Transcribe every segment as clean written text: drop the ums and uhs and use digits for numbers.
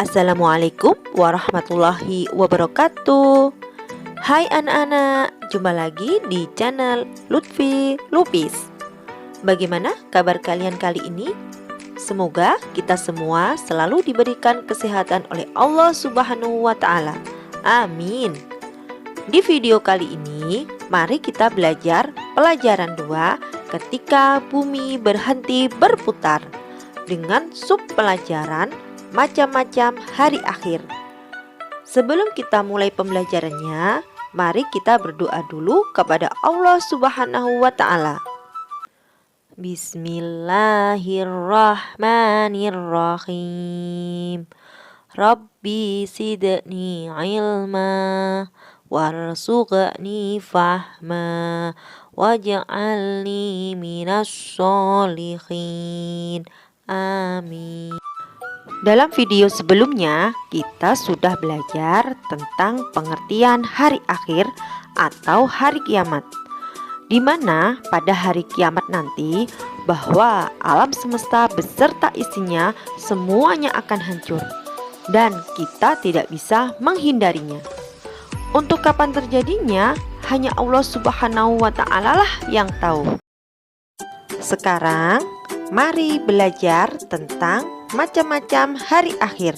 Assalamualaikum warahmatullahi wabarakatuh. Hai anak-anak, jumpa lagi di channel Lutfi Lupis. Bagaimana kabar kalian kali ini? Semoga kita semua selalu diberikan kesehatan oleh Allah Subhanahu wa Ta'ala. Amin. Di video kali ini, mari kita belajar pelajaran 2 ketika bumi berhenti berputar dengan sub pelajaran macam-macam hari akhir. Sebelum kita mulai pembelajarannya, mari kita berdoa dulu kepada Allah Subhanahu wa Ta'ala. Bismillahirrahmanirrahim. Rabbi zidni ilma warzuqni fahma waj'alni minas sholihin. Amin. Dalam video sebelumnya, kita sudah belajar tentang pengertian hari akhir atau hari kiamat, di mana pada hari kiamat nanti bahwa alam semesta beserta isinya semuanya akan hancur dan kita tidak bisa menghindarinya. Untuk kapan terjadinya, hanya Allah Subhanahu wa Ta'ala lah yang tahu. Sekarang, mari belajar tentang macam-macam hari akhir.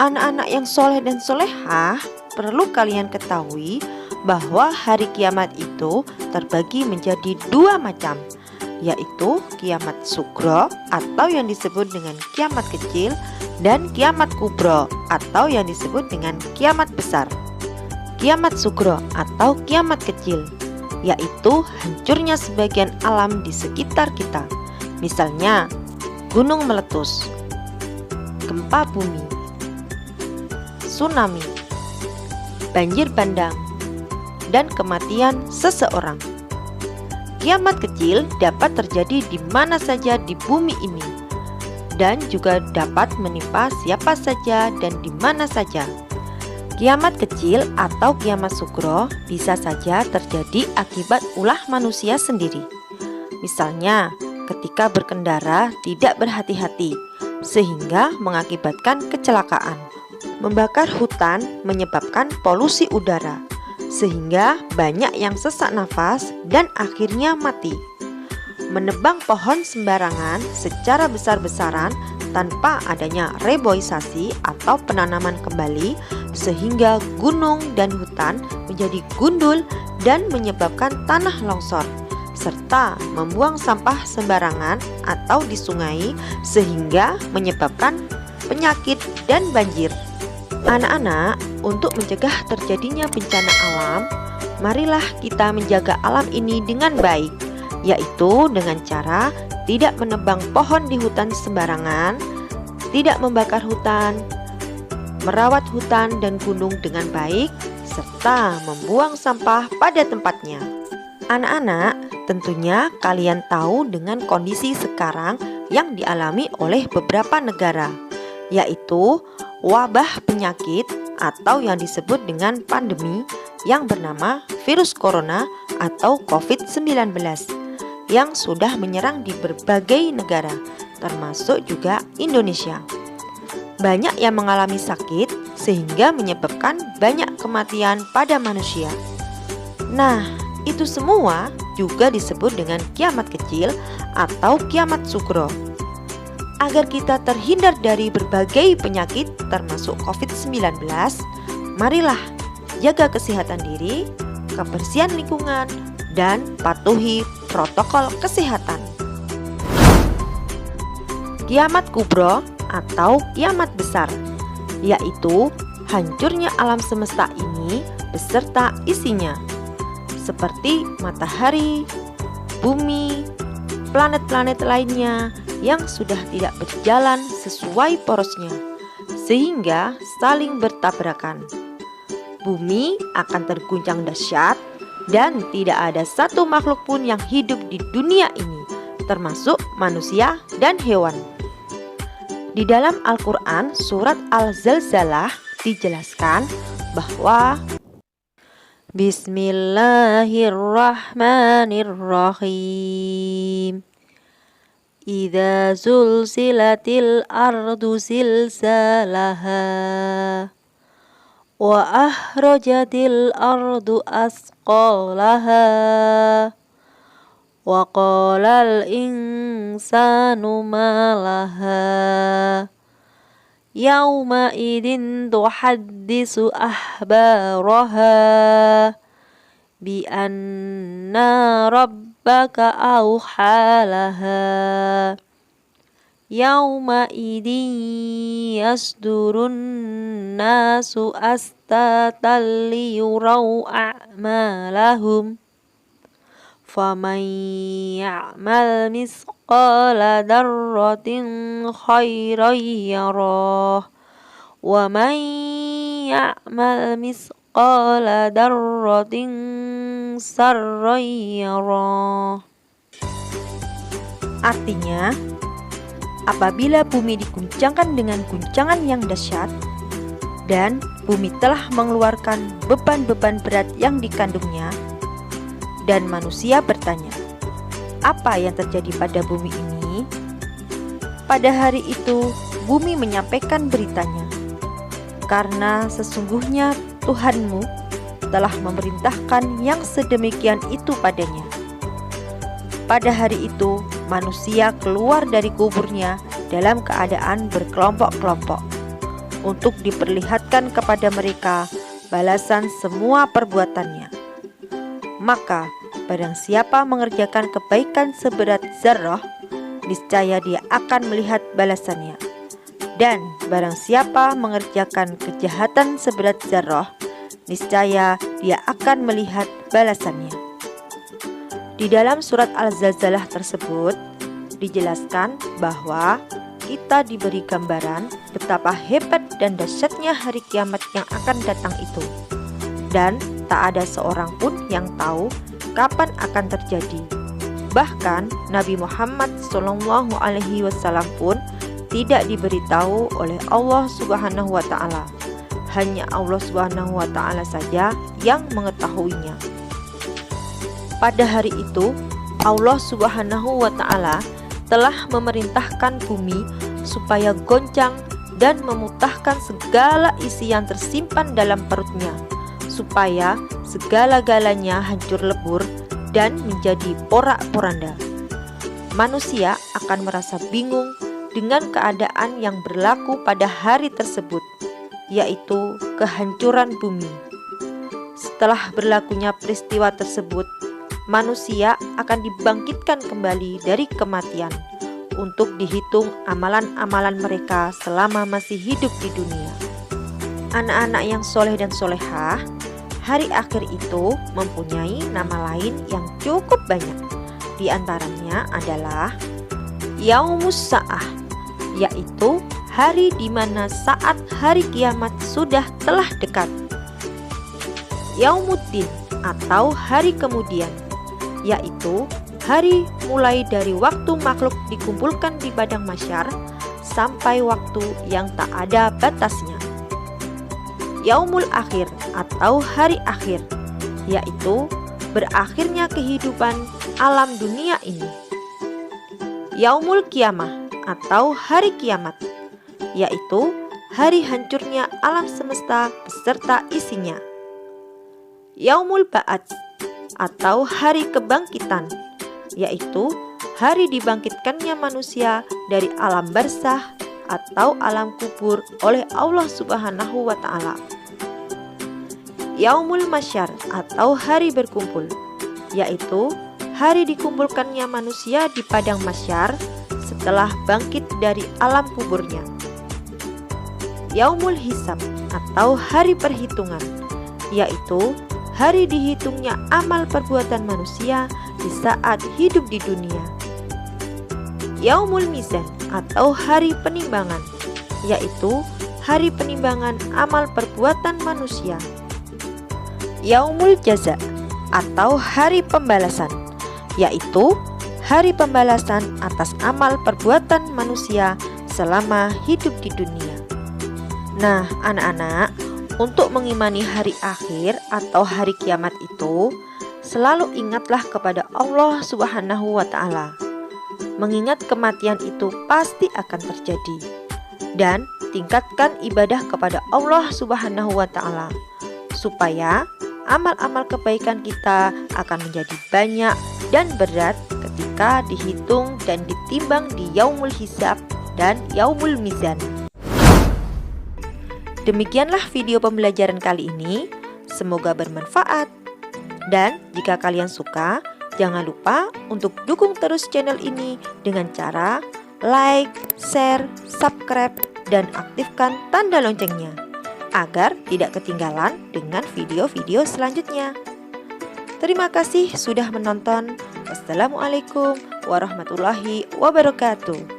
Anak-anak yang soleh dan solehah, perlu kalian ketahui bahwa hari kiamat itu terbagi menjadi 2 macam, yaitu kiamat sugro atau yang disebut dengan kiamat kecil dan kiamat kubro atau yang disebut dengan kiamat besar. Kiamat sugro atau kiamat kecil yaitu hancurnya sebagian alam di sekitar kita. Misalnya, gunung meletus, gempa bumi, tsunami, banjir bandang, dan kematian seseorang. Kiamat kecil dapat terjadi di mana saja di bumi ini dan juga dapat menimpa siapa saja dan di mana saja. Kiamat kecil atau kiamat sugro bisa saja terjadi akibat ulah manusia sendiri. Misalnya, ketika berkendara tidak berhati-hati sehingga mengakibatkan kecelakaan. Membakar hutan menyebabkan polusi udara sehingga banyak yang sesak nafas dan akhirnya mati. Menebang pohon sembarangan secara besar-besaran tanpa adanya reboisasi atau penanaman kembali sehingga gunung dan hutan menjadi gundul dan menyebabkan tanah longsor, serta membuang sampah sembarangan atau di sungai sehingga menyebabkan penyakit dan banjir. Anak-anak, untuk mencegah terjadinya bencana alam, marilah kita menjaga alam ini dengan baik, yaitu dengan cara tidak menebang pohon di hutan sembarangan, tidak membakar hutan, merawat hutan dan gunung dengan baik, serta membuang sampah pada tempatnya. Anak-anak, tentunya kalian tahu dengan kondisi sekarang yang dialami oleh beberapa negara, yaitu wabah penyakit atau yang disebut dengan pandemi yang bernama virus corona atau COVID-19 yang sudah menyerang di berbagai negara, termasuk juga Indonesia. Banyak yang mengalami sakit sehingga menyebabkan banyak kematian pada manusia. Nah, itu semua juga disebut dengan kiamat kecil atau kiamat sugro. Agar kita terhindar dari berbagai penyakit termasuk COVID-19, marilah jaga kesehatan diri, kebersihan lingkungan, dan patuhi protokol kesehatan. Kiamat kubro atau kiamat besar, yaitu hancurnya alam semesta ini beserta isinya, seperti matahari, bumi, planet-planet lainnya yang sudah tidak berjalan sesuai porosnya, sehingga saling bertabrakan. Bumi akan terguncang dahsyat dan tidak ada satu makhluk pun yang hidup di dunia ini, termasuk manusia dan hewan. Di dalam Al-Quran surat Al-Zalzalah dijelaskan bahwa Bismillahirrahmanirrahim. idza zulzilatil ardu zilzalaha wa ahrajatil ardu asqalaha wa qalal insanu ma laha yauma idin tuhaddisu ahbaraha bi anna rabbaka awhalaha yauma idin yasdurun nasu astatan liyurau a'malahum faman ya'mal misqala darratin khairan yarah wa man ya'mal misqala darratin sarran yarah. Artinya, apabila bumi diguncangkan dengan guncangan yang dahsyat dan bumi telah mengeluarkan beban-beban berat yang dikandungnya, dan manusia bertanya, apa yang terjadi pada bumi ini? Pada hari itu, bumi menyampaikan beritanya, karena sesungguhnya Tuhanmu telah memerintahkan yang sedemikian itu padanya. Pada hari itu, manusia keluar dari kuburnya dalam keadaan berkelompok-kelompok untuk diperlihatkan kepada mereka balasan semua perbuatannya. Maka barang siapa mengerjakan kebaikan seberat zarrah, niscaya dia akan melihat balasannya. Dan barang siapa mengerjakan kejahatan seberat zarrah, niscaya dia akan melihat balasannya. Di dalam surat Al-Zalzalah tersebut dijelaskan bahwa kita diberi gambaran betapa hebat dan dahsyatnya hari kiamat yang akan datang itu. Dan tak ada seorang pun yang tahu kapan akan terjadi. Bahkan Nabi Muhammad SAW pun tidak diberitahu oleh Allah Subhanahu wa Ta'ala. Hanya Allah Subhanahu wa Ta'ala saja yang mengetahuinya. Pada hari itu, Allah Subhanahu wa Ta'ala telah memerintahkan bumi supaya goncang dan memutahkan segala isi yang tersimpan dalam perutnya, supaya segala-galanya hancur lebur dan menjadi porak-poranda. Manusia akan merasa bingung dengan keadaan yang berlaku pada hari tersebut, yaitu kehancuran bumi. Setelah berlakunya peristiwa tersebut, manusia akan dibangkitkan kembali dari kematian untuk dihitung amalan-amalan mereka selama masih hidup di dunia. Anak-anak yang soleh dan solehah, hari akhir itu mempunyai nama lain yang cukup banyak. Di antaranya adalah Yaumus Sa'ah, yaitu hari di mana saat hari kiamat sudah telah dekat. Yaumuddin atau hari kemudian, yaitu hari mulai dari waktu makhluk dikumpulkan di padang mahsyar sampai waktu yang tak ada batasnya. Yaumul Akhir atau hari akhir, yaitu berakhirnya kehidupan alam dunia ini. Yaumul Kiamah atau hari kiamat, yaitu hari hancurnya alam semesta beserta isinya. Yaumul Ba'ats atau hari kebangkitan, yaitu hari dibangkitkannya manusia dari alam barzah atau alam kubur oleh Allah Subhanahu wa Ta'ala. Yaumul Mahsyar atau hari berkumpul, yaitu hari dikumpulkannya manusia di padang mahsyar setelah bangkit dari alam kuburnya. Yaumul Hisab atau hari perhitungan, yaitu hari dihitungnya amal perbuatan manusia di saat hidup di dunia. Yaumul Mizan atau hari penimbangan, yaitu hari penimbangan amal perbuatan manusia. Yaumul Jaza atau hari pembalasan, yaitu hari pembalasan atas amal perbuatan manusia selama hidup di dunia. Nah, anak-anak, untuk mengimani hari akhir atau hari kiamat itu, selalu ingatlah kepada Allah Subhanahu wa Ta'ala. mengingat kematian itu pasti akan terjadi. Dan tingkatkan ibadah kepada Allah Subhanahu wa Ta'ala, supaya amal-amal kebaikan kita akan menjadi banyak dan berat ketika dihitung dan ditimbang di yaumul hisab dan yaumul mizan. Demikianlah video pembelajaran kali ini, semoga bermanfaat. Dan jika kalian suka, jangan lupa untuk dukung terus channel ini dengan cara like, share, subscribe, dan aktifkan tanda loncengnya agar tidak ketinggalan dengan video-video selanjutnya. Terima kasih sudah menonton. Wassalamualaikum warahmatullahi wabarakatuh.